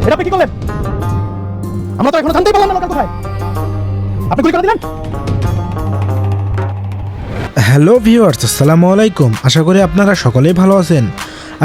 এটা আপনি কি করলেন? আমরা তো এখনো জানতেই পারলাম না লোকাল কোথায়। আপনি গুলি করে দিলেন। হ্যালো ভিউয়ার্স, আসসালামু আলাইকুম। আশা করি আপনারা সকলেই ভালো আছেন।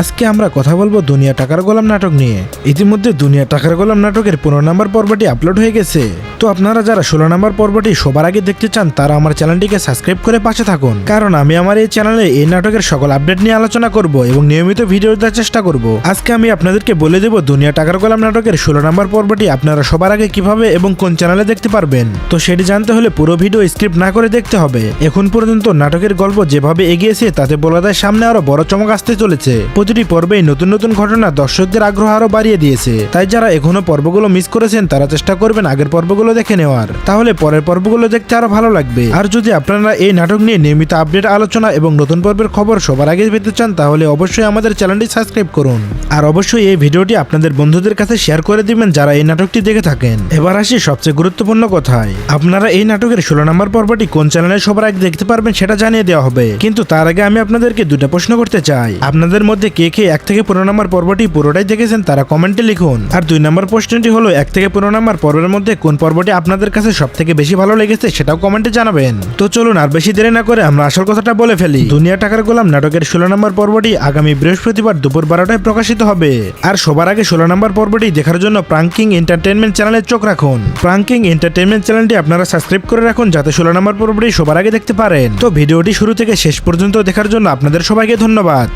আজকে আমরা কথা বলবো দুনিয়া টাকার গোলাম নাটক নিয়ে। ইতিমধ্যে দুনিয়া টাকার গোলাম নাটকের 15 নম্বর পর্বটি আপলোড হয়ে গেছে। তো আপনারা যারা 16 নম্বর পর্বটি সবার আগে দেখতে চান তারা আমার চ্যানেলটিকে সাবস্ক্রাইব করে পাশে থাকুন, কারণ আমি আমার এই চ্যানেলে এই নাটকের সকল আপডেট নিয়ে আলোচনা করব এবং নিয়মিত ভিডিও দেওয়ার চেষ্টা করব। আজকে আমি আপনাদেরকে বলে দেব দুনিয়া টাকার গোলাম নাটকের 16 নম্বর পর্বটি আপনারা সবার আগে কিভাবে এবং কোন চ্যানেলে দেখতে পারবেন। তো সেটি জানতে হলে পুরো ভিডিও স্ক্রিপ্ট না করে দেখতে হবে। এখন পর্যন্ত নাটকের গল্প যেভাবে এগিয়েছে তাতে বলা যায় সামনে আরো বড় চমক আসতে চলেছে। প্রতিটি পর্বেই নতুন নতুন ঘটনা দর্শকদের আগ্রহ আরো বাড়িয়ে দিয়েছে। তাই যারা এখনো পর্বগুলো মিস করেছেন তারা চেষ্টা করবেন আগের পর্বগুলো দেখে নেওয়ার, তাহলে পরের পর্বগুলো দেখতে আরো ভালো লাগবে। আর যদি আপনারা এই নাটক নিয়ে নিয়মিত আপডেট আলোচনা এবং নতুন পর্বের খবর সবার আগে পেতে চান তাহলে অবশ্যই আমাদের চ্যানেলটি সাবস্ক্রাইব করুন। আর অবশ্যই এই ভিডিওটি আপনাদের বন্ধুদের কাছে শেয়ার করে দিবেন যারা এই নাটকটি দেখে থাকেন। এবার আসি সবচেয়ে গুরুত্বপূর্ণ কথায়। আপনারা এই নাটকের 16 নম্বর পর্বটি কোন চ্যানেলে সবার আগে দেখতে পারবেন সেটা জানিয়ে দেওয়া হবে, কিন্তু তার আগে আমি আপনাদেরকে দুটো প্রশ্ন করতে চাই। আপনাদের মধ্যে কে কে 1 থেকে 15 নম্বর পর্বটি পুরোটাই দেখেছেন তারা কমেন্টে লিখুন। আর 2 নম্বর প্রশ্নটি হলো 1 থেকে 15 নম্বর পর্বের মধ্যে কোন পর্বটি আপনাদের কাছে সব থেকে বেশি ভালো লেগেছে সেটাও কমেন্টে জানাবেন। তো চলুন আর বেশি দেরি না করে আমরা আসল কথাটা বলে ফেলি। দুনিয়া টাকার গোলাম নাটকের 16 নম্বর পর্বটি আগামী বৃহস্পতিবার দুপুর 12টায় প্রকাশিত হবে। আর সবার আগে 16 নম্বর পর্বটি দেখার জন্য প্রাঙ্কিং এন্টারটেইনমেন্ট চ্যানেলে চোখ রাখুন। প্রাঙ্কিং এন্টারটেইনমেন্ট চ্যানেলটি আপনারা সাবস্ক্রাইব করে রাখুন যাতে 16 নম্বর পর্বটি সবার আগে দেখতে পারেন। তো ভিডিওটি শুরু থেকে শেষ পর্যন্ত দেখার জন্য আপনাদের সবাইকে ধন্যবাদ।